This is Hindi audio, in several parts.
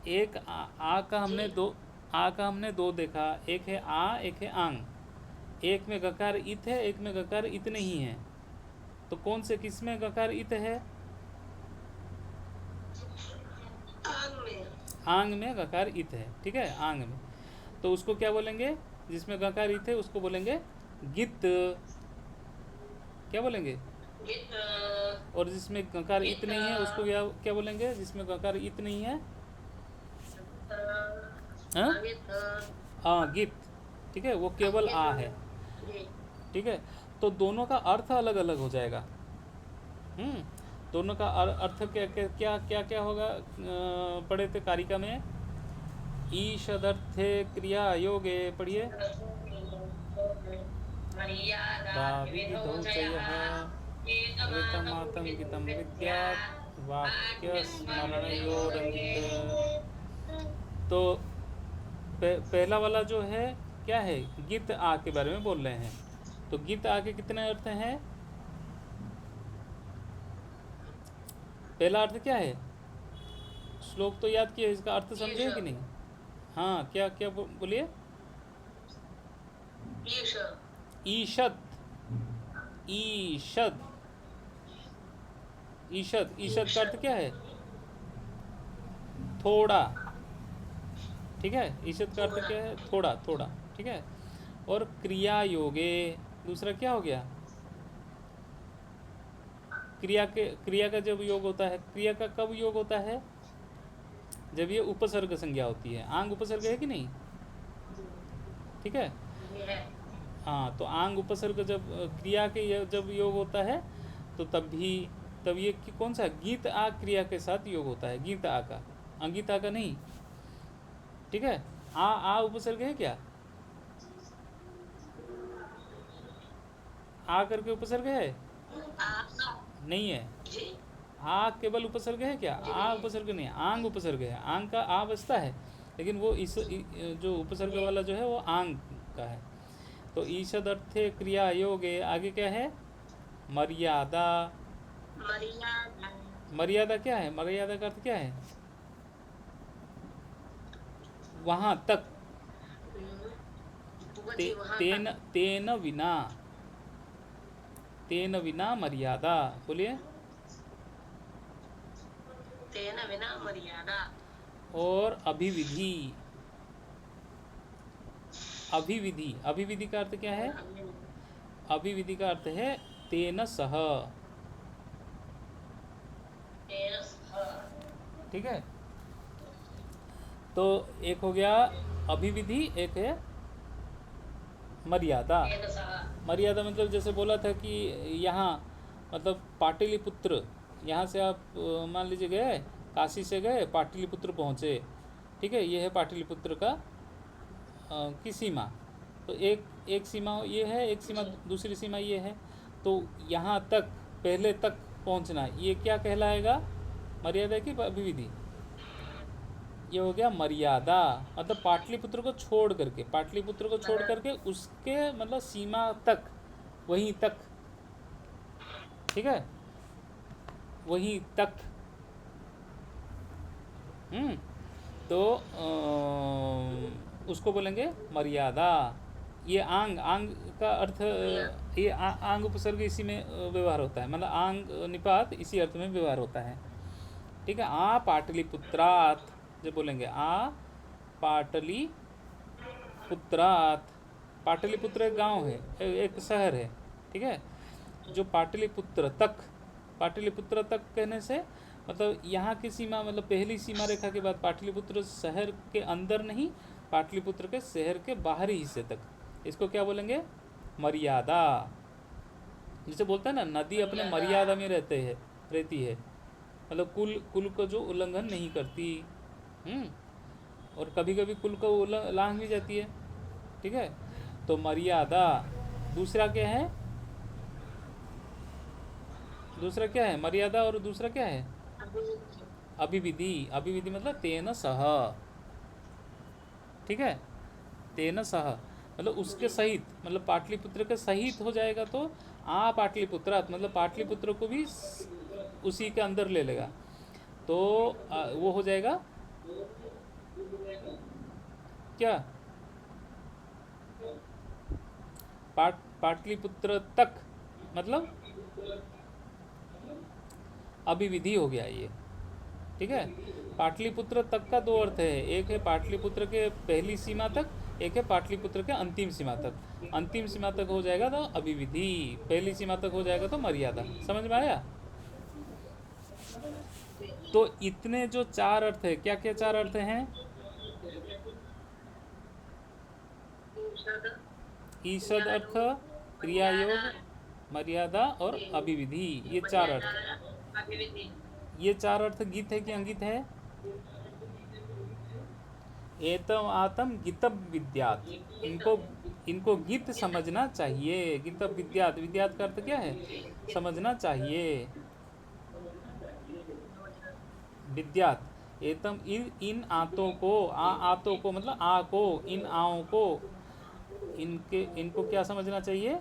एक आ का हमने दो, आ का हमने दो देखा, एक है आ, एक है आंग। एक में गकार इत है, एक में गकार इत नहीं है। तो कौन से, किस में गकार इत है? आंग में। आंग में गकार इत है, ठीक है, आंग में। तो उसको क्या बोलेंगे? जिसमें गकार इत है उसको बोलेंगे गित। क्या बोलेंगे? गित। और जिसमें गकार इत गित। नहीं है उसको क्या क्या बोलेंगे? जिसमें गकार इत नहीं है? हाँ, अंगित। हाँ, गित। ठीक है, वो केवल अंगित। आ है। जी। ठीक है, तो दोनों का अर्थ अलग अलग हो जाएगा। दोनों का अर्थ क्या क्या क्या क्या क्या होगा? पढ़े थे कारिका में, ईषदर्थे क्रिया योगे, पढ़िए। मर्यादा दाविविधौ विविधौ च चयः यः एतमातङ्गितं एतमातङ्कितं विद्यात् विद्यात् वाक्यस्मरणयोरङ्कित। वाक्यस्मरणयोरङ्कित। तो पहला वाला जो है क्या है? गीत आ के बारे में बोल रहे हैं। तो गीत आ के कितने अर्थ हैं? पहला अर्थ क्या है? श्लोक तो याद किया, इसका अर्थ समझे ईश। कि नहीं? हाँ, क्या क्या बोलिए? ईश। ईशत। ईशद। ईशद, ईशद का अर्थ ईषद। क्या है? थोड़ा। ठीक है, ईशद का अर्थ थोड़ा। क्या है? थोड़ा थोड़ा। ठीक है, और क्रिया योगे दूसरा क्या हो गया? क्रिया का जब योग होता है, क्रिया का कब योग होता है? जब ये उपसर्ग संज्ञा होती है। आंग उपसर्ग है कि नहीं? ठीक है, ये है। हाँ, तो आंग उपसर्ग जब क्रिया के जब योग होता है तो तब ये कौन सा? गीत आ क्रिया के साथ योग होता है, गीत आ का, अंगित आ का नहीं। ठीक है, आ उपसर्ग है क्या? आ करके उपसर्ग है? आ। नहीं है। जी। आ केवल उपसर्ग है क्या? जी आ नहीं है। उपसर्ग नहीं है, आंग उपसर्ग है। आंग का आ बचता है, लेकिन वो जो उपसर्ग जी। वाला जो है वो आंग का है। तो ईषद अर्थे क्रिया योगे आगे क्या है? मर्यादा। मर्यादा। मर्यादा क्या है? मर्यादा का अर्थ क्या है? वहाँ तक। जी वहां तेन तक। तेन विना, तेन विना मर्यादा, बोलिए। तेन विना मर्यादा। और अभिविधि। अभिविधि, अभिविधि का अर्थ क्या है? अभिविधि का अर्थ है तेन सह। तेन सह। ठीक है, तो एक हो गया अभिविधि, एक है मर्यादा। तेन सह। मर्यादा मतलब जैसे बोला था कि यहाँ, मतलब पाटलिपुत्र, यहाँ से आप मान लीजिए गए, काशी से गए, पाटलिपुत्र पहुँचे। ठीक है, ये है पाटलिपुत्र का की सीमा। तो एक एक सीमा ये है, एक सीमा, जी। दूसरी सीमा ये है। तो यहाँ तक, पहले तक पहुँचना, ये क्या कहलाएगा? मर्यादा की अभिविधि। ये हो गया मर्यादा, मतलब पाटलिपुत्र को छोड़ करके, पाटलिपुत्र को छोड़ करके उसके मतलब सीमा तक, वहीं तक। ठीक है, वहीं तक। हम्म तो उसको बोलेंगे मर्यादा। ये आंग, आंग का अर्थ ये आंग उपसर्ग इसी में व्यवहार होता है, मतलब आंग निपात इसी अर्थ में व्यवहार होता है। ठीक है, आ पाटलिपुत्रात जब बोलेंगे, आ पाटली पुत्रात। पाटलिपुत्र एक गांव है, एक शहर है। ठीक है, जो पाटलिपुत्र तक, पाटलिपुत्र तक कहने से मतलब यहाँ की सीमा, मतलब पहली सीमा रेखा के बाद पाटलिपुत्र शहर के अंदर नहीं, पाटलिपुत्र के शहर के बाहरी हिस्से तक, इसको क्या बोलेंगे? मर्यादा। जैसे बोलते हैं ना, नदी अपने मर्यादा। मर्यादा में रहती है, मतलब कुल कुल का जो उल्लंघन नहीं करती। हम्म और कभी कभी कुल को लांघ भी जाती है। ठीक है, तो मर्यादा। दूसरा क्या है? दूसरा क्या है? मर्यादा, और दूसरा क्या है? अभिविधि। अभिविधि मतलब तेन सह। ठीक है, तेन सह मतलब उसके सहित, मतलब पाटलिपुत्र के सहित हो जाएगा तो आ पाटलिपुत्रात, मतलब पाटलिपुत्र को भी उसी के अंदर ले लेगा। तो वो हो जाएगा क्या पाटलिपुत्र तक मतलब अभिविधि हो गया ये। ठीक है, पाटलिपुत्र तक का दो अर्थ है, एक है पाटलिपुत्र के पहली सीमा तक, एक है पाटलिपुत्र के अंतिम सीमा तक। अंतिम सीमा तक हो जाएगा तो अभिविधि, पहली सीमा तक हो जाएगा तो मर्यादा। समझ में आया? तो इतने जो चार अर्थ है, क्या क्या चार अर्थ हैं? ईषद अर्थ, क्रियायोग, मर्यादा और अभिविधि, ये चार अर्थ। ये चार अर्थ गीत है कि अंगित है? एतम आतम गीतब विद्यात, इनको गीत समझना चाहिए। गीतब विद्यात, विद्यात का अर्थ क्या है? समझना चाहिए। विद्यात एतम, इन आतों को, आतों को मतलब आ को, इन आओं को, इनको क्या समझना चाहिए?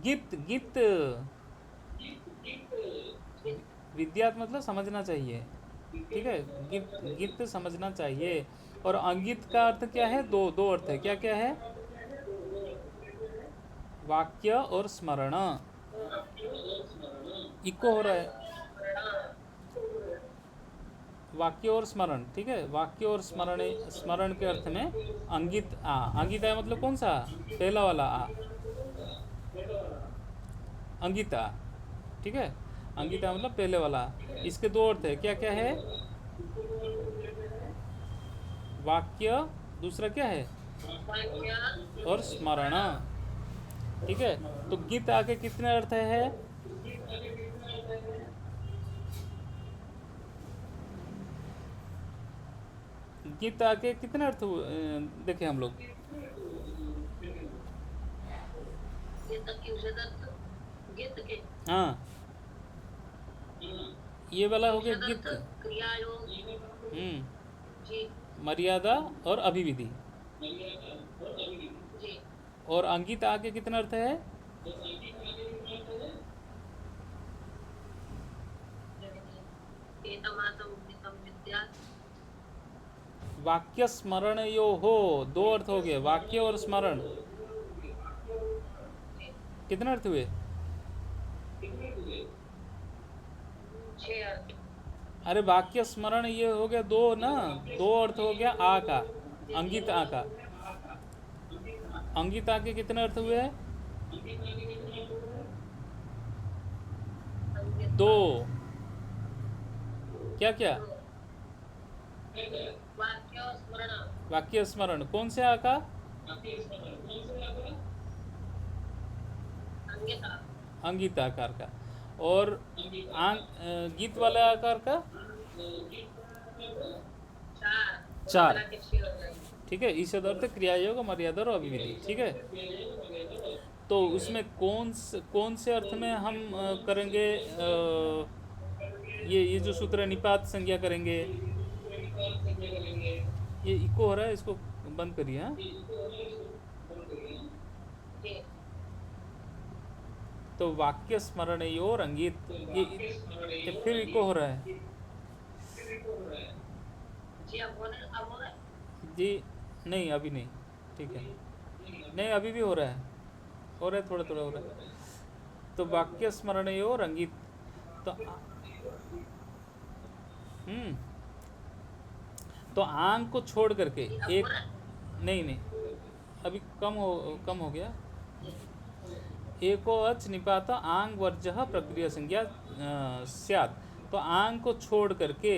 गीत, गीत। विद्यात मतलब समझना चाहिए। ठीक है, गीत, गीत समझना चाहिए। और अंगित का अर्थ क्या है? दो अर्थ है। क्या क्या है? वाक्य और स्मरण। इको हो रहा है, वाक्य और स्मरण। ठीक है, वाक्य और स्मरण, स्मरण के अर्थ में अंगित आ। अंगित है मतलब कौन सा? पहला वाला आ, अंगिता। ठीक है, अंगिता मतलब पहले वाला। इसके दो अर्थ है। क्या क्या है? वाक्य, दूसरा क्या है? और स्मरण। ठीक है, तो गीत आके कितने अर्थ है? गीत आके कितने अर्थ देखे हम लोग? हाँ, ये वाला हो गया गीत। मर्यादा और अभिविधि। और अंगित आके कितना अर्थ है? वाक्य स्मरण यो हो, दो अर्थ हो गए, वाक्य और स्मरण। कितने अर्थ हुए? अरे वाक्य स्मरण ये हो गया दो ना, दो अर्थ हो गया आ का, अंगित आ का। अंगित आ के कितने अर्थ हुए? दो। क्या क्या? वाक्य स्मरण कौन से आ का? अंगित आकार का। और गीत वाले आकार का? चार। ठीक है, ईषद अर्थ, क्रियायोग, मर्यादा और अभिविधि। ठीक है, तो उसमें कौन से अर्थ में हम करेंगे? ये जो सूत्र निपात संज्ञा करेंगे। ये इको हो रहा है, इसको बंद करिए। हाँ, तो वाक्य स्मरण और अंगित, ये फिर इको हो रहा है जी। नहीं अभी नहीं, ठीक है, नहीं अभी भी हो रहा है, थोड़ा थोड़ा हो रहा है। तो वाक्य स्मरण और अंगित, तो तो आंग को छोड़ करके एक, नहीं अभी कम हो गया। एको अच निपात आंग वर्ज प्रक्रिया संज्ञा स्यात्। तो आंग को छोड़ करके,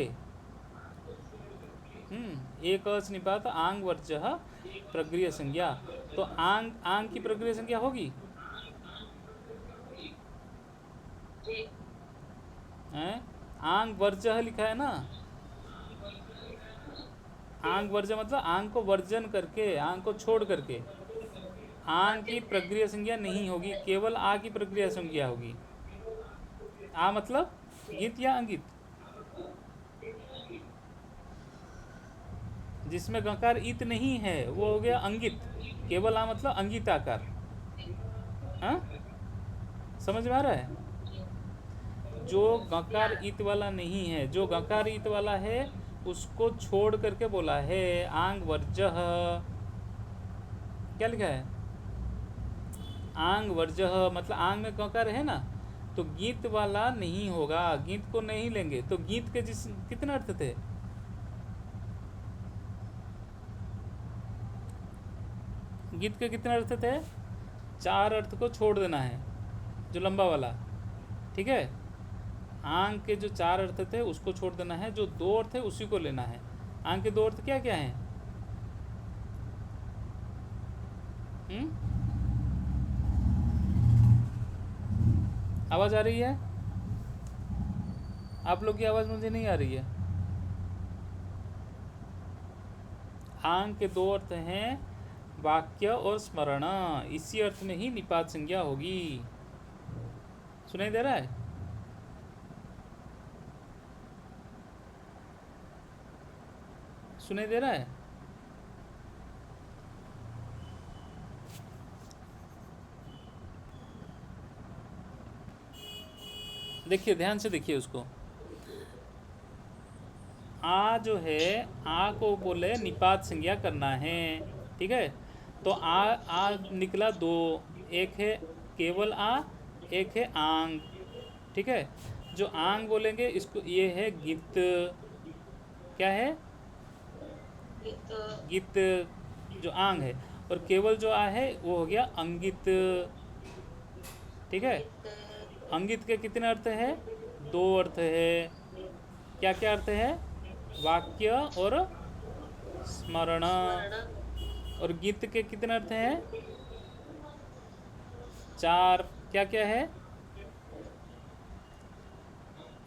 एक अच निपात आंग वर्ज प्रक्रिया संज्ञा, तो आंग की प्रक्रिया संज्ञा होगी। आंग वर्ज लिखा है ना, आंग वर्ज मतलब आंग को वर्जन करके, आंग को छोड़ करके। आंग की प्रक्रिया संज्ञा नहीं होगी, केवल आ की प्रक्रिया संज्ञा होगी। आ मतलब गीत या अंगित, जिसमें गकार इत नहीं है वो हो गया अंगित। केवल आ मतलब अंगित आकार। हाँ, समझ में आ रहा है? जो गकार ईत वाला नहीं है, जो गकार ईत वाला है उसको छोड़ करके बोला है आंग वर्जः। क्या लिखा है? आंग वर्जः मतलब आंग में गकार है ना, तो गीत वाला नहीं होगा, गीत को नहीं लेंगे। तो गीत के जिस कितने अर्थ थे? गीत के कितने अर्थ थे? 4 अर्थ को छोड़ देना है, जो लंबा वाला, ठीक है। आंग के जो 4 अर्थ थे उसको छोड़ देना है, जो 2 अर्थ है उसी को लेना है। आंग के 2 अर्थ क्या क्या हैं? आवाज आ रही है? आप लोग की आवाज मुझे नहीं आ रही है। आंग के 2 अर्थ हैं वाक्य और स्मरण, इसी अर्थ में ही निपात संज्ञा होगी। सुनाई दे रहा है? सुनाई दे रहा है? देखिए, ध्यान से देखिए उसको। आ जो है, आ को बोले निपात संज्ञा करना है, ठीक है। तो आ निकला 2, एक है केवल आ, एक है आंग, ठीक है। जो आंग बोलेंगे इसको, ये है गित। क्या है? गित जो आंग है, और केवल जो आ है वो हो गया अंगित, ठीक है। अंगित के कितने अर्थ है? 2 अर्थ है। क्या क्या अर्थ है? वाक्य और स्मरण। और गीत के कितने अर्थ हैं? 4। क्या क्या है?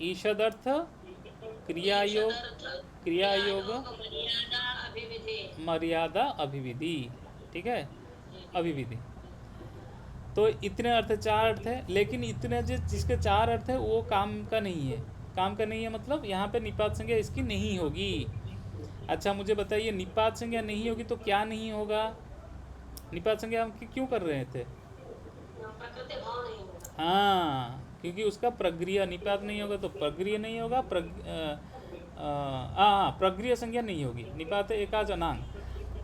ईषद अर्थ, क्रियायोग, मर्यादा, अभिविधि, ठीक है, अभिविधि। तो इतने अर्थ, 4 अर्थ है, लेकिन इतने जिसके 4 अर्थ है वो काम का नहीं है। काम का नहीं है मतलब यहाँ पे निपात संज्ञा इसकी नहीं होगी। अच्छा मुझे बताइए, निपात संज्ञा नहीं होगी तो क्या नहीं होगा? निपात संज्ञा हम क्यों कर रहे थे? हाँ, क्योंकि उसका प्रक्रिया निपात नहीं होगा तो प्रक्रिया नहीं होगा, प्रक्रिया संज्ञा नहीं होगी। निपात एकाच अनांग,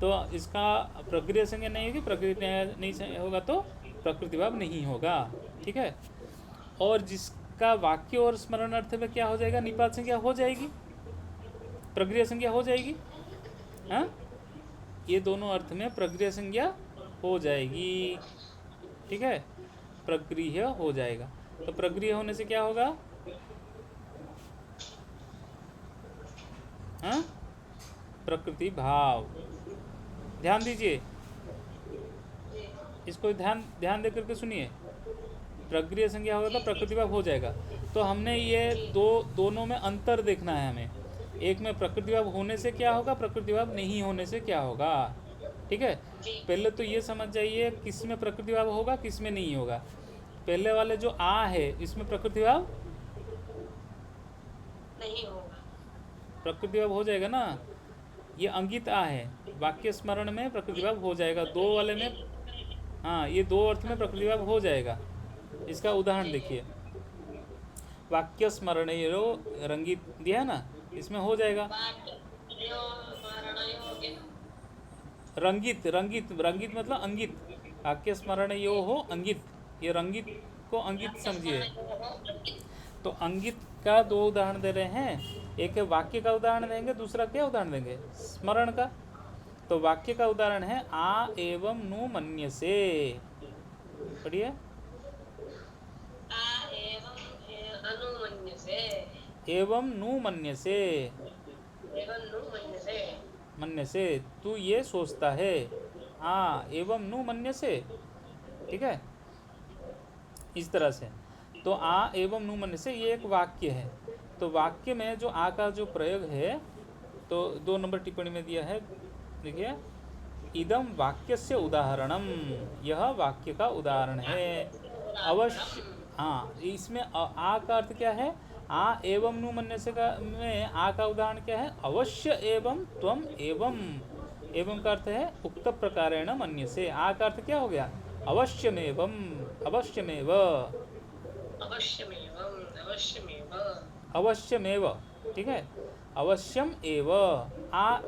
तो इसका प्रक्रिया संज्ञा नहीं होगी, प्रक्रिया नहीं होगा तो प्रकृति भाव नहीं होगा, ठीक है। और जिसका वाक्य और स्मरण अर्थ में क्या हो जाएगा? निपात संज्ञा हो जाएगी, प्रक्रिया संज्ञा हो जाएगी। हाँ, ये दोनों अर्थ में प्रक्रिया संज्ञा हो जाएगी, ठीक है, प्रक्रिया हो जाएगा। तो प्रक्रिया होने से क्या होगा? हाँ, प्रकृति भाव। ध्यान दीजिए, इसको ध्यान दे करके सुनिए। प्रक्रिया संज्ञा होगा तो प्रकृति भाव हो जाएगा। तो हमने ये दोनों में अंतर देखना है हमें। एक में प्रकृति भाव होने से क्या होगा, प्रकृति भाव नहीं होने से क्या होगा, ठीक है। पहले तो ये समझ जाइए किस में प्रकृति भाव होगा, किस में नहीं होगा। पहले वाले जो आ है इसमें प्रकृति भाव नहीं होगा, प्रकृति भाव हो जाएगा ना। ये अंगित आ है, वाक्य स्मरण में प्रकृति भाव हो जाएगा। 2 वाले में, हाँ, ये 2 अर्थ में प्रकृति भाव हो जाएगा। इसका उदाहरण देखिए, वाक्य स्मरण रंगित दिया है ना, इसमें हो जाएगा रंगित। रंगित मतलब अंगित, वाक्य स्मरण यो हो अंगित, ये रंगित को अंगित समझिए। तो अंगित का 2 उदाहरण दे रहे हैं, एक है वाक्य का उदाहरण देंगे, दूसरा क्या उदाहरण देंगे? स्मरण का। तो वाक्य का उदाहरण है आ एवं नु मन्यसे, पढ़िए। एवं नु मन्यसे, मन्यसे तू ये सोचता है। एवं नु मन्यसे, ठीक है, इस तरह से। तो आ एवं नु मन्यसे ये एक वाक्य है। तो वाक्य में जो आ का जो प्रयोग है, तो 2 नंबर टिप्पणी में दिया है, देखिए, इदम वाक्य से उदाहरणम, यह वाक्य का उदाहरण है। अवश्य, हाँ, इसमें आ का अर्थ क्या है? आ एवं नु मन्यसे का में आ का उदाहरण क्या है? अवश्य एवं त्वम एवं। एवं का अर्थ है उक्त प्रकारेण मन्यसे। आ का अर्थ क्या हो गया? अवश्यमेवं, अवश्यमेव, अवश्यमेव अवश्यमेव, ठीक है, अवश्यम एव। आ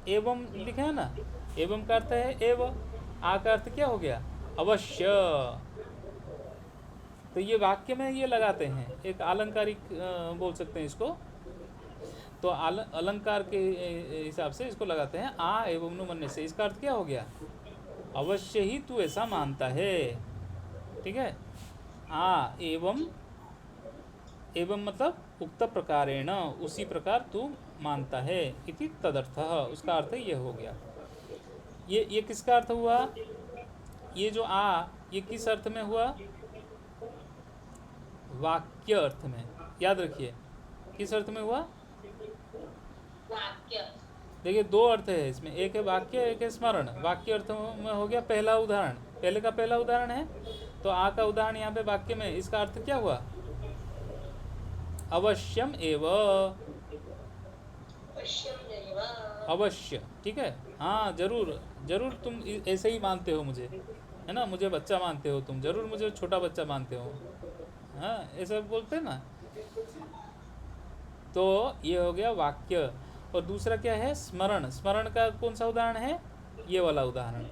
एवं लिखा है ना, एवं का अर्थ है एव, आ का अर्थ क्या हो गया, अवश्य। तो ये वाक्य में ये लगाते हैं, एक आलंकारिक बोल सकते हैं इसको। तो अलंकार के हिसाब से इसको लगाते हैं, आ एवं नु मन्य से। इसका अर्थ क्या हो गया, अवश्य ही तू ऐसा मानता है, ठीक है। आ एवं, एवं मतलब उक्त प्रकारेण, उसी प्रकार तू मानता है, इति तदर्थः, उसका अर्थ ये हो गया। ये किसका अर्थ हुआ, ये जो आ, ये किस अर्थ में हुआ, वाक्य अर्थ में। याद रखिए किस अर्थ में हुआ, वाक्य देखिए दो अर्थ है इसमें, एक है वाक्य, एक है स्मरण। वाक्य अर्थ में हो गया पहला उदाहरण, पहले का पहला उदाहरण है, तो आ का उदाहरण यहाँ पे वाक्य में, इसका अर्थ क्या हुआ, अवश्यम एव, अवश्यमेव अवश्य, ठीक है। हाँ जरूर जरूर, तुम ऐसे ही मानते हो मुझे, है ना, मुझे बच्चा मानते हो तुम, जरूर मुझे छोटा बच्चा मानते हो, हाँ ऐसा बोलते हैं ना। तो ये हो गया वाक्य। और दूसरा क्या है, स्मरण। स्मरण का कौन सा उदाहरण है, ये वाला उदाहरण,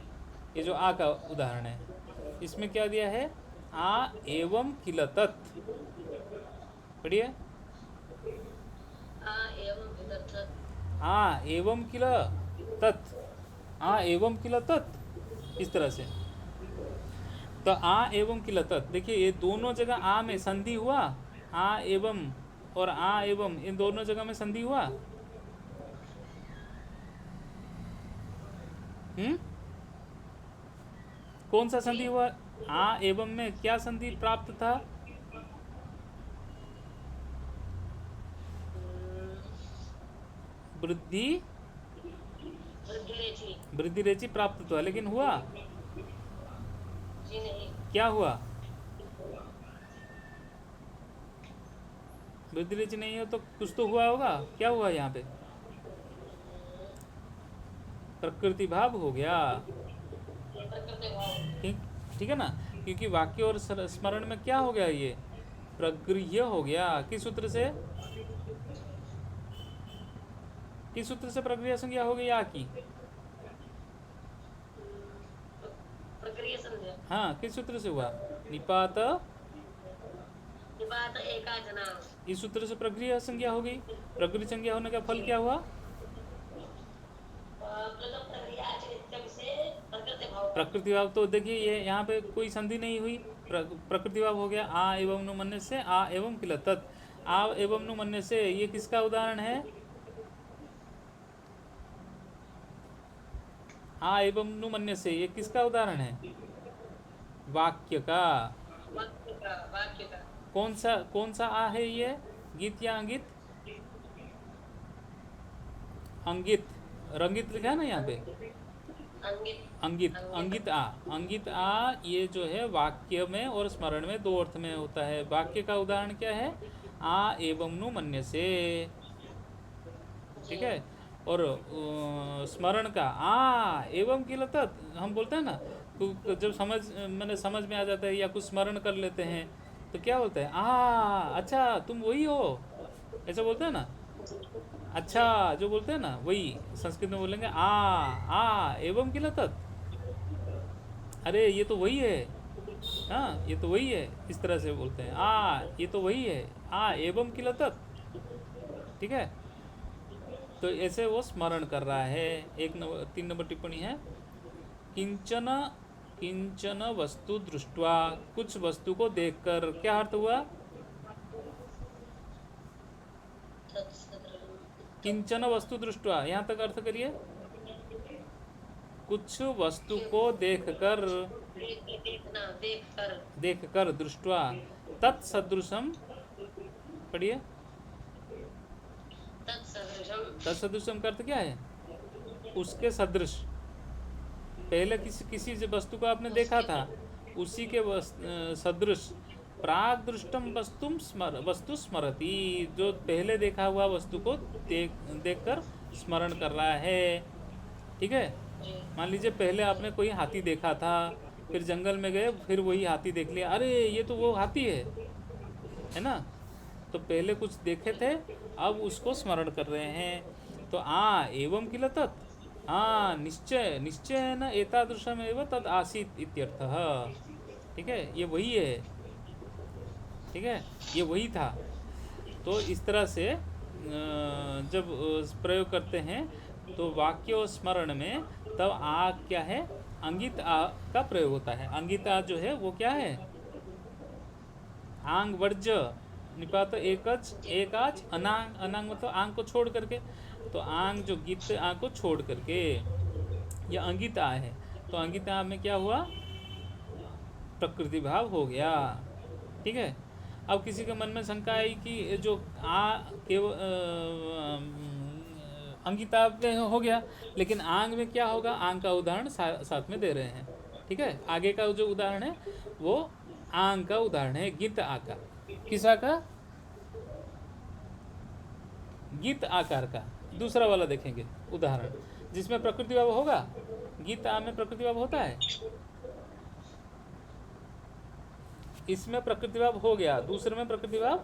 ये जो आ का उदाहरण है, इसमें क्या दिया है, आ एवं किल तत्, पढ़िए, आ एवं विदर्थत आ एवं किल तत्, आ एवं किल तत्, इस तरह से। तो आ एवं किल तत्, देखिए ये दोनों जगह आ में संधि हुआ, आ एवं और आ एवं, इन दोनों जगह में संधि हुआ। कौन सा संधि हुआ, आ एवं में क्या संधि प्राप्त था, वृद्धि, वृद्धिरेचि वृद्धि रेचि प्राप्त हुआ, लेकिन हुआ जी नहीं क्या हुआ, वृद्धि रेचि नहीं हो तो कुछ तो हुआ होगा, क्या हुआ यहाँ पे, प्रकृति भाव हो गया, प्रकृति भाव ठीक, ठीक है ना। क्योंकि वाक्य और स्मरण में क्या हो गया, ये प्रगृह्य हो गया। किस सूत्र से, किस सूत्र से प्रक्रिया संज्ञा हो गई आ की, प्रक्रिया संध्या हाँ किस सूत्र से हुआ, निपात, निपात एकाजना इस सूत्र से प्रक्रिया संज्ञा हो गई। प्रक्रिया संज्ञा होने का फल क्या हुआ, प्रथम प्रक्रिया नित्यम से प्रकृति भाव प्रकृति भाव। तो देखिए ये यहाँ पे कोई संधि नहीं हुई, प्रकृति भाव हो गया, आ एवं नु मन्य से, आ एवं किल तत्, आ एवं नु मन्य से, ये किसका उदाहरण है, आ एवं नु मन्य से, ये किसका उदाहरण है, वाक्य का। वाक्य का कौन सा आ है ये, गीत या अंगित, अंगित, रंगित लिखा है ना यहाँ पे, अंगित अंगित, अंगित आ, अंगित आ, ये जो है वाक्य में और स्मरण में दो अर्थ में होता है। वाक्य का उदाहरण क्या है, आ एवं नु मन्य से, ठीक है। और स्मरण का आ एवं किल तत्, हम बोलते हैं ना, तो जब समझ में आ जाता है या कुछ स्मरण कर लेते हैं तो क्या बोलते हैं, अच्छा तुम वही हो, ऐसा बोलते हैं ना, अच्छा जो बोलते हैं ना वही संस्कृत में बोलेंगे, आ एवं किल तत्, अरे ये तो वही है, हाँ ये तो वही है, इस तरह से बोलते हैं, ये तो वही है, आ एवं किल तत्, ठीक है। तो ऐसे वो स्मरण कर रहा है। 3 नंबर टिप्पणी है, किंचन किंचन वस्तु दृष्ट्वा, कुछ वस्तु को देखकर, क्या अर्थ हुआ, किंचन वस्तु दृष्ट्वा, यहाँ तक अर्थ करिए, कुछ वस्तु को देखकर, देखकर, दृष्ट्वा, तत्सदृशम, पढ़िए, तत्सदृशम का अर्थ क्या है, उसके सदृश। पहले किसी वस्तु को आपने देखा था, उसी के सदृश, प्राग दृष्टम वस्तु स्मरति, जो पहले देखा हुआ वस्तु को देखकर स्मरण कर रहा है, ठीक है। मान लीजिए पहले आपने कोई हाथी देखा था, फिर जंगल में गए, फिर वही हाथी देख लिया, अरे ये तो वो हाथी है ना, तो पहले कुछ देखे थे, अब उसको स्मरण कर रहे हैं। तो एवं किल तत्, निश्चय निश्चय है ना, एतादृशम एवं तद आसीत इत्यर्थः। ठीक है, ये वही है। ठीक है, ये वही था। तो इस तरह से जब प्रयोग करते हैं तो वाक्य और स्मरण में तब क्या है, अंगित का प्रयोग होता है। अंगित जो है वो क्या है, आंग वर्ज निपात एकाच अनांग, अनांग मतलब आंग को छोड़ करके। तो आंग जो गीत आंग को छोड़ करके, यह अंगित है। तो अंगित में क्या हुआ, प्रकृति भाव हो गया। ठीक है, अब किसी के मन में शंका आई कि जो केवल अंगिता में हो गया, लेकिन आंग में क्या होगा, आंग का उदाहरण साथ में दे रहे हैं। ठीक है, आगे का जो उदाहरण है वो आंग का उदाहरण है, गीत का। किसा का, गीत आकार का। दूसरा वाला देखेंगे उदाहरण जिसमें प्रकृति भाव होगा। गीत में प्रकृति भाव होता है, इसमें प्रकृति भाव हो गया, दूसरे में प्रकृति भाव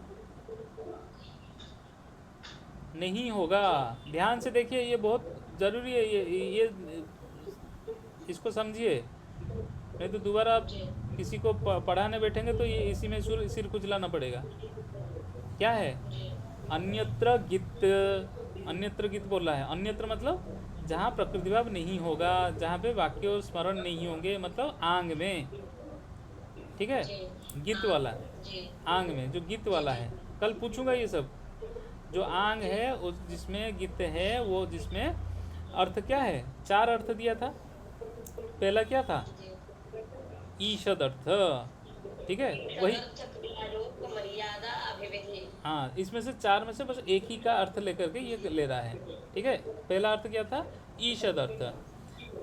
नहीं होगा। ध्यान से देखिए, ये बहुत जरूरी है। ये इसको समझिए, नहीं तो दोबारा आप किसी को पढ़ाने बैठेंगे तो ये इसी में सिर खुजलाना पड़ेगा। क्या है, अन्यत्र गित, अन्यत्र गित बोला है। अन्यत्र मतलब जहाँ प्रकृति भाव नहीं होगा, जहाँ पे वाक्य और स्मरण नहीं होंगे, मतलब आंग में। ठीक है, गित वाला आंग में, जो गित वाला है, कल पूछूंगा ये सब। जो आंग है उस जिसमें गित है, वो जिसमें अर्थ क्या है, चार अर्थ दिया था। पहला क्या था, ईषद अर्थ। ठीक है, वही। हाँ, इसमें से चार में से बस एक ही का अर्थ लेकर के ये ले रहा है। ठीक है, पहला अर्थ क्या था, ईषद अर्थ।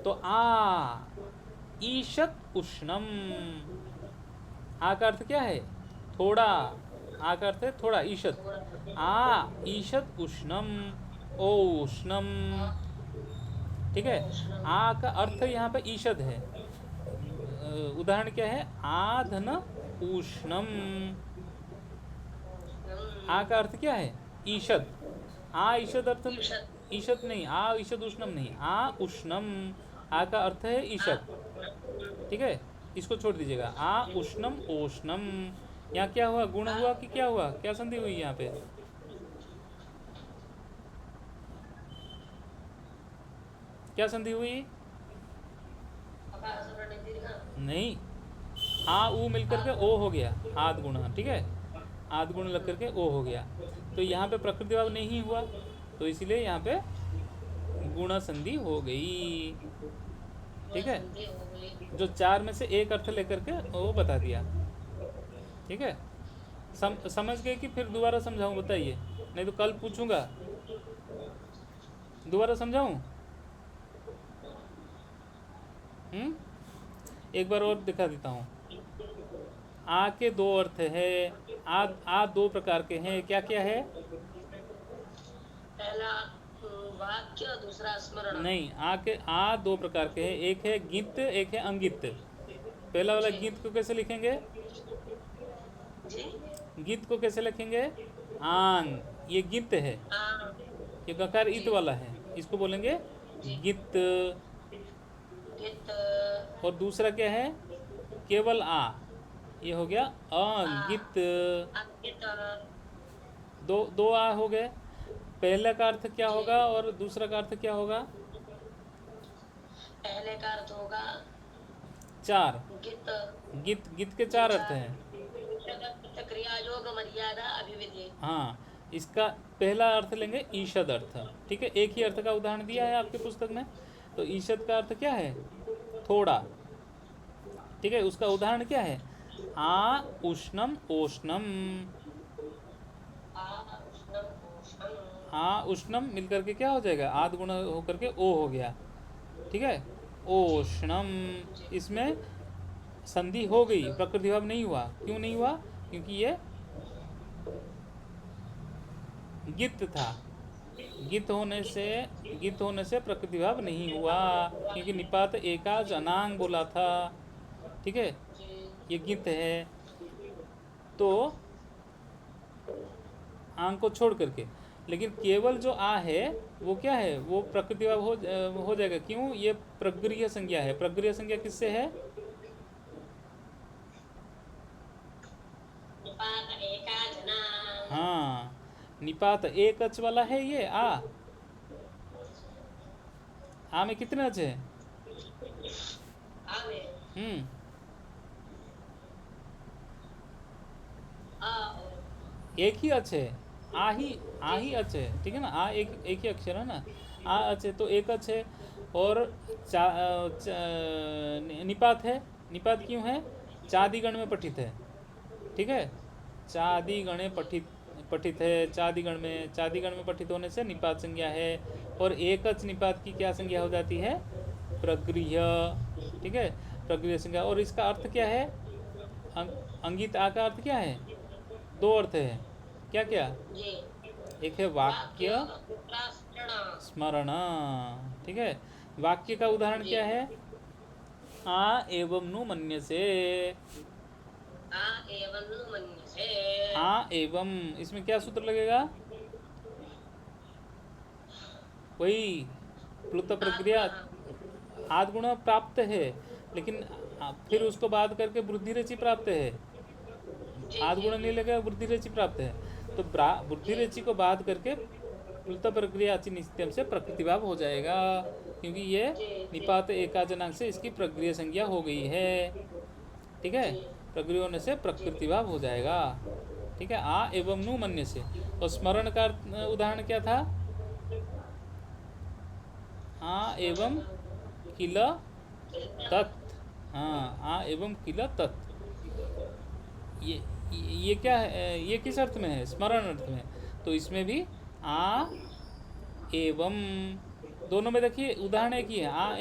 तो ईषद उष्णम, का अर्थ क्या है, थोड़ा। का अर्थ है थोड़ा, ईषद। ईषद उष्णम, ओ उष्णम। ठीक है, का अर्थ यहाँ पे ईषद है। उदाहरण क्या है, आधन उष्णम। का अर्थ क्या है, ईषद। ईषद अर्थ, ईषद नहीं, ईषद उष्णम नहीं, उष्णम। का अर्थ है ईषद। ठीक है, इसको छोड़ दीजिएगा। उष्णम ओष्णम, यहाँ क्या हुआ, गुण हुआ कि क्या हुआ, क्या संधि हुई यहाँ पे, क्या संधि हुई, नहीं, ऊ मिलकर के ओ हो गया, आद गुण। ठीक है, आद गुण लग करके ओ हो गया। तो यहाँ पे प्रकृति भाव नहीं हुआ, तो इसीलिए यहाँ पे गुण संधि हो गई। ठीक है, जो चार में से एक अर्थ लेकर के वो बता दिया। ठीक है, समझ गए कि फिर दोबारा समझाऊं, बताइए, नहीं तो कल पूछूंगा। दोबारा समझाऊं? एक बार और दिखा देता हूँ। के दो अर्थ है, दो प्रकार के हैं, क्या क्या है, पहला वाक्य, दूसरा स्मरण। नहीं, के दो प्रकार के हैं, एक है गित, एक है अंगित। पहला वाला गित को कैसे लिखेंगे, गित को कैसे लिखेंगे, आंग, ये गित है, ये गकार इत वाला है, इसको बोलेंगे गित। और दूसरा क्या है, केवल ये हो गया अंगित। दो हो गए। पहले का अर्थ क्या होगा और दूसरा का अर्थ क्या होगा, पहले का अर्थ होगा चार, गित। गित के चार अर्थ हैं। क्रिया योग मर्यादा अभिविधि। हाँ, इसका पहला अर्थ लेंगे ईषद अर्थ। ठीक है, एक ही अर्थ का उदाहरण दिया है आपके पुस्तक में। तो ईषद का अर्थ क्या है, थोड़ा। ठीक है, उसका उदाहरण क्या है, उष्णम ओष्णम। उष्णम मिलकर के क्या हो जाएगा, आद गुण होकर के ओ हो गया। ठीक है, ओष्णम, इसमें संधि हो गई, प्रकृति भाव नहीं हुआ। क्यों नहीं हुआ, क्योंकि ये गित था। गित होने से प्रकृति भाव नहीं हुआ, क्योंकि निपात एकाज अनांग बोला था। ठीक है, ये गित है। तो आंग को छोड़ करके। लेकिन केवल जो आ है वो क्या है, वो प्रकृतिभाव हो जाएगा। क्यों? ये प्रगृह्य संज्ञा है। प्रगृह्य संज्ञा किससे है? निपात एका जना। हाँ, निपात एक अच वाला है ये आ में कितने अच है? आवे हम्म, आ और एक ही अच है। आ ही अच है, ठीक है ना। आ एक ही अक्षर है ना। आ अच है तो एक अच है। और निपात है। निपात क्यों है? चादिगण में पठित है, ठीक है। चादिगणे पठित पठित है। चादिगण में पठित होने से निपात संज्ञा है। और एकच निपात की क्या संज्ञा हो जाती है? प्रगृह्य, ठीक है। प्रगृह्य संज्ञा। और इसका अर्थ क्या है? अंगित आ का अर्थ क्या है? दो अर्थ है। क्या क्या? जी एक है वाक्य वाक्य प्रश्न। स्मरण, ठीक है। वाक्य का उदाहरण जी क्या है? आ एवं नु मन्यसे। आ एवं नु मन्यसे। आ एवं, इसमें क्या सूत्र लगेगा? वही प्लुत प्रक्रिया। आद गुण प्राप्त है, लेकिन फिर उसको बाद करके वृद्धि रचि प्राप्त है। जी आद जी गुण नहीं जी लगेगा, वृद्धि रचि प्राप्त है। तो वृद्धि जी रचि को बाद करके प्लुत प्रक्रिया अचि नित्यम से प्रकृतिभाव हो जाएगा, क्योंकि ये जी जी निपात एकाजनांक से इसकी प्रक्रिया संज्ञा हो गई है, ठीक है। जी प्रक्रिया होने से जी प्रकृतिभाव हो जाएगा, ठीक है। आ एवं नु मन्य से। और स्मरण का उदाहरण क्या था? आ एवं किल तत्। हाँ, आ एवं किल तत्। ये ये क्या है? ये किस अर्थ में है? स्मरण अर्थ में। तो इसमें भी आ एवं, दोनों में देखिए उदाहरण एक ही है। आ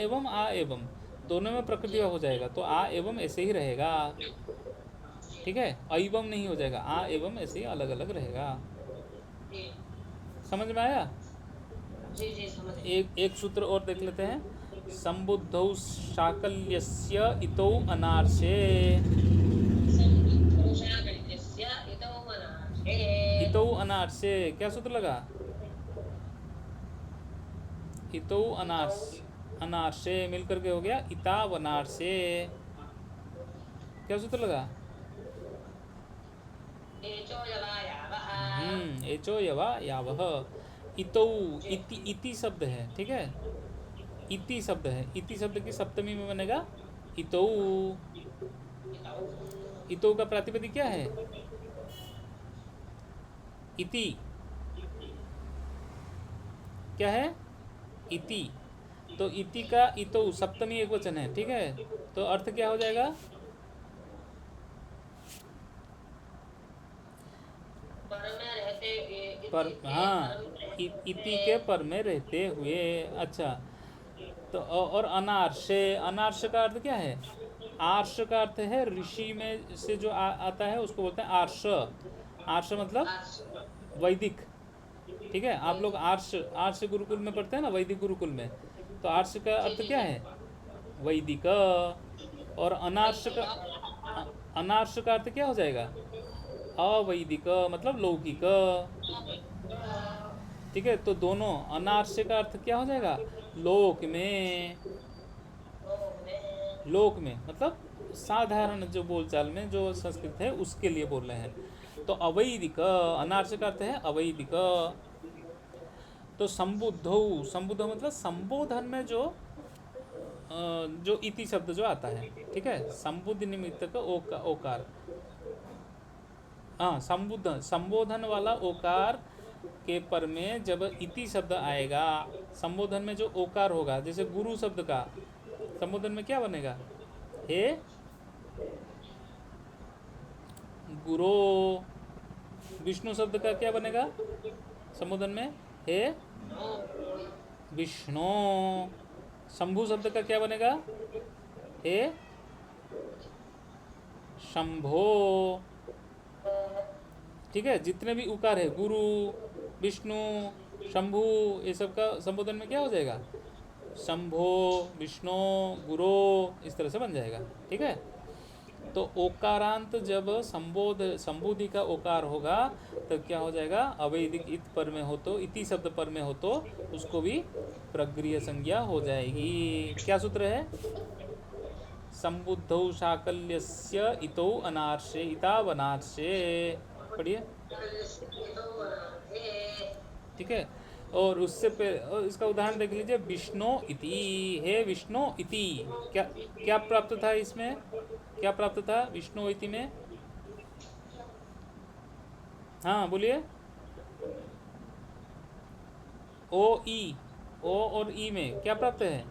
एवं दोनों में प्रकृति जी हो जाएगा, तो आ एवं ऐसे ही रहेगा, ठीक है। अवम नहीं हो जाएगा। आ एवं ऐसे ही अलग अलग रहेगा। जी समझ में आया? जी जी समझ गए। एक सूत्र और देख लेते हैं। संबुद्धौ शाकल्यस्य इतौ अनार्षे। संबुद्धोषाकल्यस्य इतो मनार्थे। इतौ अनार्षे क्या सूत्र लगा? इतौ इतो अनार्षे मिल करके हो गया इतावनार्षे। क्या सूत्र लगा? एचो यवायावः। एचो यवा यावह। इतौ, इति शब्द है, ठीक है। इति शब्द है। इति शब्द की सप्तमी में बनेगा इतौ। इतो इतौ का प्रातिपदिक क्या है? इति। क्या है? इति। तो इति का इतौ सप्तमी एक वचन है, ठीक है। तो अर्थ क्या हो जाएगा? पर में रहते इति पर, के हाँ, पर में रहते इति के पर में रहते हुए। अच्छा, तो और अनार्षे, अनार्ष का अर्थ क्या है? आर्ष का अर्थ है ऋषि में से जो आता है उसको बोलते हैं आर्ष। आर्ष मतलब आर्ष वैदिक, ठीक है। आप लोग वैदिक। आर्ष आर्ष गुरुकुल में पढ़ते हैं ना, वैदिक गुरुकुल में। तो आर्ष का जी अर्थ जी क्या जी है? वैदिक। और अनार्ष का, अनार्ष का अर्थ क्या हो जाएगा? अवैदिक मतलब लौकिक, ठीक है। तो दोनों, अनार्ष का अर्थ क्या हो जाएगा? लोक में। लोक में मतलब साधारण जो बोलचाल में जो संस्कृत है उसके लिए बोल रहे हैं। तो अवैदिक, अनार्ष का अर्थ है अवैदिक। तो संबुद्ध मतलब संबोधन में जो इति शब्द जो आता है, ठीक है। संबुद्ध निमित्त का ओकार। हाँ, संबोधन वाला ओकार के पर में जब इति शब्द आएगा, संबोधन में जो ओकार होगा, जैसे गुरु शब्द का संबोधन में क्या बनेगा? हे गुरो। विष्णु शब्द का क्या बनेगा संबोधन में? हे विष्णु। शंभु शब्द का क्या बनेगा? हे शंभो, ठीक है। जितने भी उकार है, गुरु, विष्णु, शंभु, ये सब का संबोधन में क्या हो जाएगा? शंभो, विष्णु, गुरो, इस तरह से बन जाएगा, ठीक है। तो ओकारांत जब संबोधि का ओकार होगा तो क्या हो जाएगा, अवैदिक इत पर में हो तो, इति शब्द पर में हो तो उसको भी प्रगृह्य संज्ञा हो जाएगी। क्या सूत्र है, संबुद्धौ शाकल्यस्य इतो अनार्षे इतावनार्षे, पढ़िए। ठीक है, और उससे और इसका उदाहरण देख लीजिए, विष्णु इति, हे विष्णु इति, क्या क्या प्राप्त था इसमें, क्या प्राप्त था विष्णु इति में, हाँ बोलिए। ओ और ई में क्या प्राप्त है,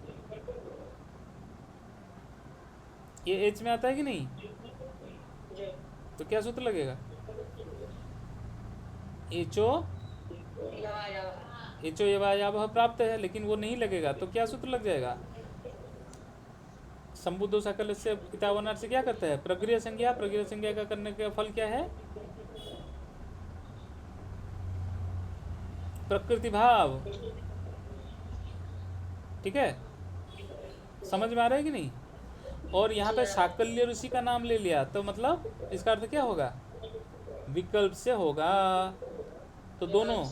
ये एच में आता है कि नहीं, तो क्या सूत्र लगेगा, एचो एचो यवायावह प्राप्त है, लेकिन वो नहीं लगेगा तो क्या सूत्र लग जाएगा, संबुद्धो सकल से पितावनार से क्या करता है, प्रगृह्य संज्ञा। प्रगृह्य संज्ञा का करने का फल क्या है, प्रकृति भाव। ठीक है, समझ में आ रहा है कि नहीं। और यहाँ पे साकल्य ऋषि का नाम ले लिया तो मतलब इसका अर्थ क्या होगा, विकल्प से होगा। तो दोनों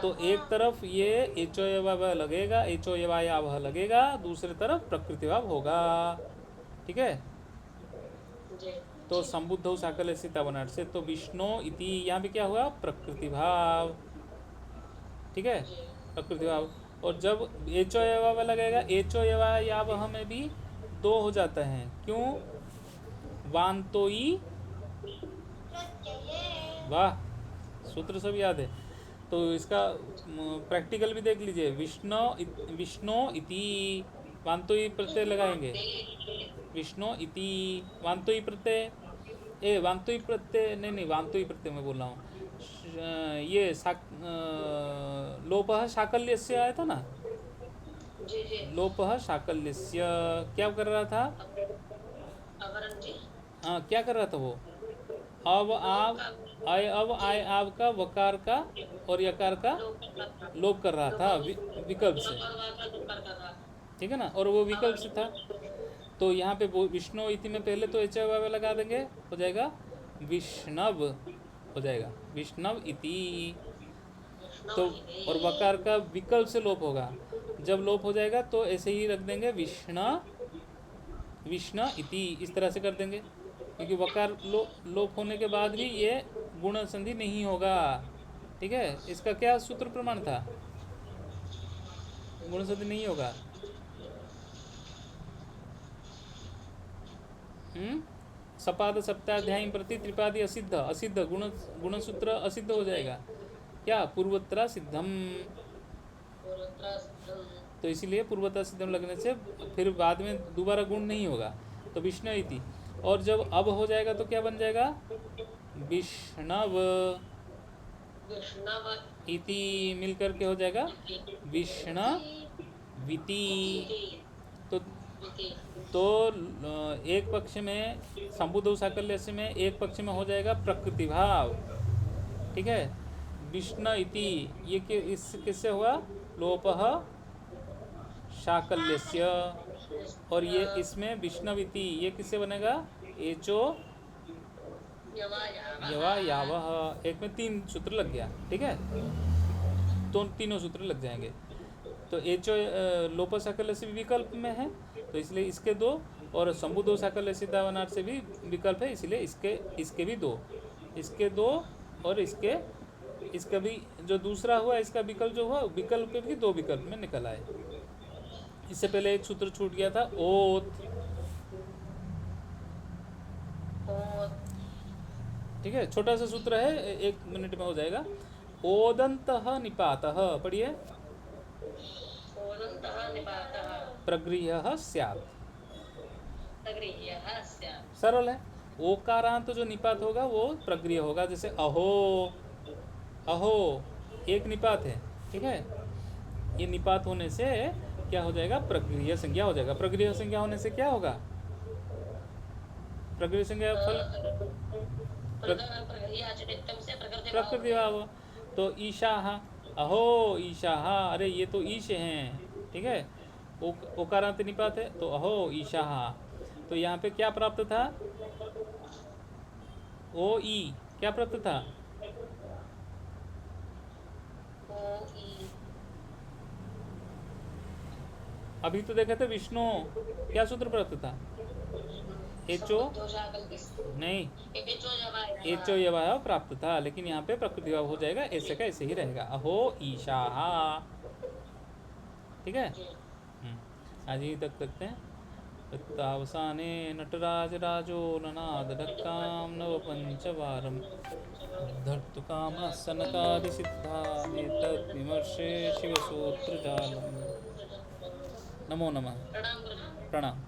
तो एक तरफ ये एचोयवाव लगेगा, एचोयवायावह लगेगा, दूसरी तरफ प्रकृति भाव होगा। ठीक है, तो संबुद्ध साकल्य सीतावनाट से, तो विष्णु इति यहाँ भी क्या हुआ, प्रकृति भाव। ठीक है, प्रकृति भाव। और जब एचोयवाव लगेगा, एचोयवायावह में भी दो हो जाता है, क्यों, वान्तोई, वाह सूत्र सब याद है। तो इसका प्रैक्टिकल भी देख लीजिए, विष्णु इति वान्तोई प्रत्यय लगाएंगे, विष्णु इति वान्तोई प्रत्यय, ए वान्तोई प्रत्यय नहीं वान्तोई प्रत्यय मैं बोल रहा हूँ, ये लोपः शाकल्यस्य आया था ना, लोपः शाकल्यस्य क्या कर रहा था, हाँ क्या कर रहा था वो, अब आप आय, अब आय आव का वकार का और यकार का लोप कर रहा था विकल्प से। ठीक है ना, और वो विकल्प से था, तो यहाँ पे विष्णु इति में पहले तो एच लगा देंगे, हो जाएगा विष्णव, हो जाएगा विष्णव इति। तो और वकार का विकल्प से लोप होगा, जब लोप हो जाएगा तो ऐसे ही रख देंगे विष्णु इति, इस तरह से कर देंगे, क्योंकि वकार लोप होने के बाद भी ये गुण संधि नहीं होगा। ठीक है, इसका क्या सूत्र प्रमाण था, गुण संधि नहीं होगा। सपाद सप्ताध्यायी प्रति त्रिपादी असिद्ध, असिद्ध गुण सूत्र असिद्ध हो जाएगा, क्या, पूर्वोत्तरा सिद्धम। तो इसीलिए पूर्वोत्तरा सिद्धम लगने से फिर बाद में दोबारा गुण नहीं होगा, तो विष्णु इति। और जब अब हो जाएगा तो क्या बन जाएगा, विष्णव इति मिलकर के हो जाएगा विष्णविति। तो एक पक्ष में संबुद्धौ साकल्य में, एक पक्ष में हो जाएगा प्रकृति भाव। ठीक है, विष्णु इति ये इस किससे हुआ, लोपः शाकल्यस्य, और ये इसमें विष्णविति ये किससे बनेगा, एचो यवायावह, एक में तीन सूत्र लग गया। ठीक है, तो तीनों सूत्र लग जाएंगे। तो एचो लोप साकल्य से भी विकल्प में है, तो इसलिए इसके दो, और संबुद्धौ साकल्य सीतावनाट से भी विकल्प है, इसलिए इसके भी दो, इसके दो, और इसका भी जो दूसरा हुआ इसका विकल्प जो हुआ, विकल्प के भी दो विकल्प में निकल आए। इससे पहले एक सूत्र छूट गया था, ओत। ठीक है, छोटा सा सूत्र है, 1 मिनट में हो जाएगा। ओदंतः निपातः, पढ़िए, प्रगृह्यः स्यात्, सरल है। ओकारांत जो निपात होगा वो प्रगृह्य होगा, जैसे अहो, अहो एक निपात है। ठीक है, ये निपात होने से क्या हो जाएगा, प्रगृह्य संज्ञा हो जाएगा। प्रगृह्य संज्ञा होने से क्या होगा, प्रगृह्य संज्ञा फल प्रकृति भाव। तो ईशाह, अहो ईशाह, अरे ये तो ईश हैं। ठीक है, ओकारांत निपात है तो अहो ईशाह। तो यहाँ पे क्या प्राप्त था? ओ ई क्या प्राप्त था? ओ ई अभी तो देखा था विष्णु, क्या सूत्र प्राप्त था? एचो नहीं, एचो यवाय प्राप्त था, लेकिन यहाँ पे प्रकृति भाव हो जाएगा, ऐसे का ऐसे ही रहेगा। अहो ईशा, ठीक है। आज यहीं तक रखते हैं। तत्तावसाने नटराज राजो ननाद ढक्काम नव पंचवारम धर्तुकामः सनकादि सिद्धा एतत् विमर्शे शिवसूत्र जालम। नमो नमः। प्रणाम गुरुजी। प्रणाम।